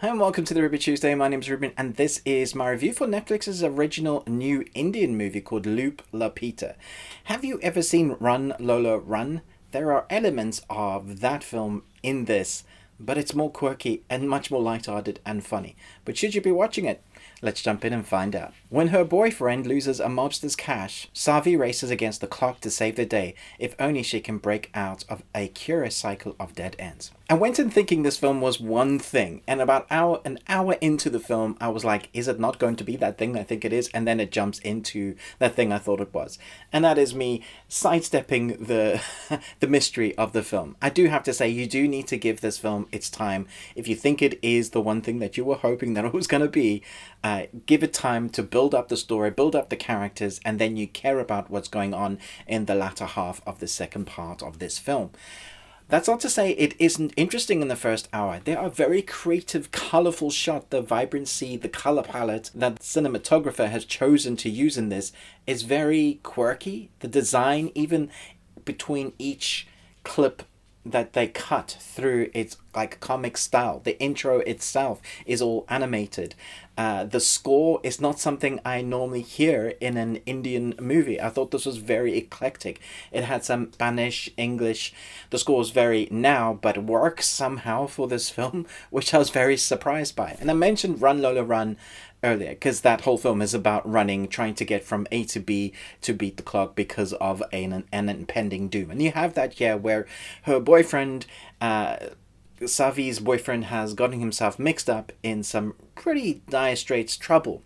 Hi and welcome to the Ruby Tuesday. My name is Ruben and this is my review for Netflix's original new Indian movie called Looop Lapita. Have you ever seen Run Lola Run? There are elements of that film in this, but it's more quirky and much more light-hearted and funny. But should you be watching it? Let's jump in and find out. When her boyfriend loses a mobster's cash, Savi races against the clock to save the day, if only she can break out of a curious cycle of dead ends. I went in thinking this film was one thing, and about an hour into the film, I was like, is it not going to be that thing I think it is? And then it jumps into that thing I thought it was. And that is me sidestepping the the mystery of the film. I do have to say, you do need to give this film its time. If you think it is the one thing that you were hoping that it was going to be, give it time to build up the story, build up the characters, and then you care about what's going on in the latter half of the second part of this film. That's not to say it isn't interesting in the first hour. There are very creative, colourful shots. The vibrancy, the colour palette that the cinematographer has chosen to use in this is very quirky. The design, even between each clip that they cut through, it's like comic style. The intro itself is all animated. The score is not something I normally hear in an Indian movie. I thought this was very eclectic. It had some Spanish, English. The score is very now, but works somehow for this film, which I was very surprised by. And I mentioned Run Lola Run earlier because that whole film is about running, trying to get from A to B to beat the clock because of an impending doom. And you have that here where her boyfriend, Savi's boyfriend, has gotten himself mixed up in some pretty dire straits trouble.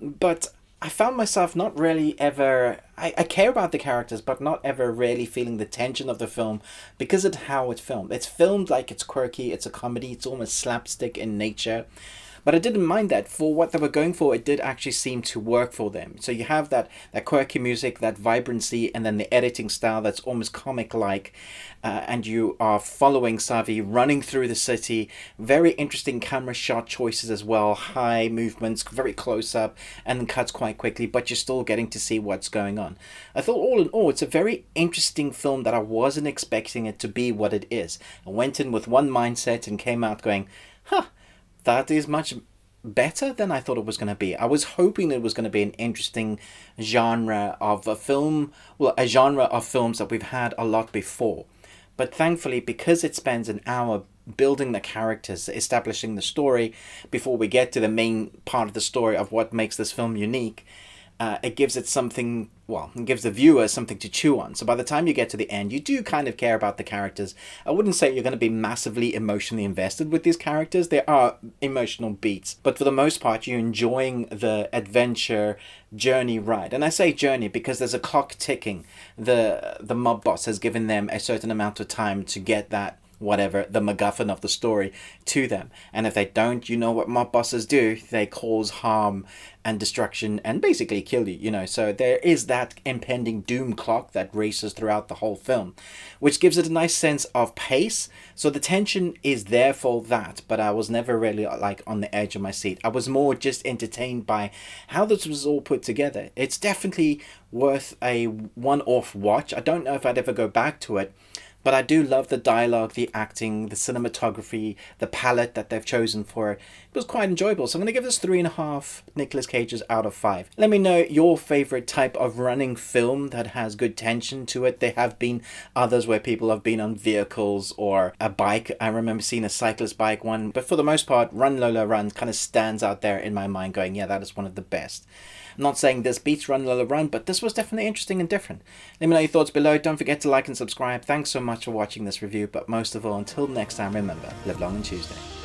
But I found myself not really ever... I care about the characters, but not ever really feeling the tension of the film because of how it's filmed. It's filmed like it's quirky, it's a comedy, it's almost slapstick in nature. But I didn't mind that. For what they were going for, it did actually seem to work for them. So you have that quirky music, that vibrancy, and then the editing style that's almost comic-like. And you are following Savi running through the city. Very interesting camera shot choices as well. High movements, very close up, and then cuts quite quickly. But you're still getting to see what's going on. I thought all in all, it's a very interesting film that I wasn't expecting it to be what it is. I went in with one mindset and came out going, huh, that is much better than I thought it was going to be. I was hoping it was going to be an interesting genre of a film, well, a genre of films that we've had a lot before. But thankfully, because it spends an hour building the characters, establishing the story, before we get to the main part of the story of what makes this film unique, it gives it something, well, it gives the viewer something to chew on. So by the time you get to the end, you do kind of care about the characters. I wouldn't say you're going to be massively emotionally invested with these characters. There are emotional beats, but for the most part, you're enjoying the adventure journey ride. And I say journey because there's a clock ticking. The mob boss has given them a certain amount of time to get that, whatever, the MacGuffin of the story to them. And if they don't, you know what mob bosses do. They cause harm and destruction and basically kill you, you know. So there is that impending doom clock that races throughout the whole film, which gives it a nice sense of pace. So the tension is there for that, but I was never really like on the edge of my seat. I was more just entertained by how this was all put together. It's definitely worth a one-off watch. I don't know if I'd ever go back to it, but I do love the dialogue, the acting, the cinematography, the palette that they've chosen for it. It was quite enjoyable. So I'm going to give this 3.5 Nicolas Cages out of 5. Let me know your favorite type of running film that has good tension to it. There have been others where people have been on vehicles or a bike. I remember seeing a cyclist bike one. But for the most part, Run Lola Run kind of stands out there in my mind going, yeah, that is one of the best. I'm not saying this beats Run Lola Run, but this was definitely interesting and different. Let me know your thoughts below. Don't forget to like and subscribe. Thanks so much for watching this review, but most of all, until next time, remember, live long and Tuesday.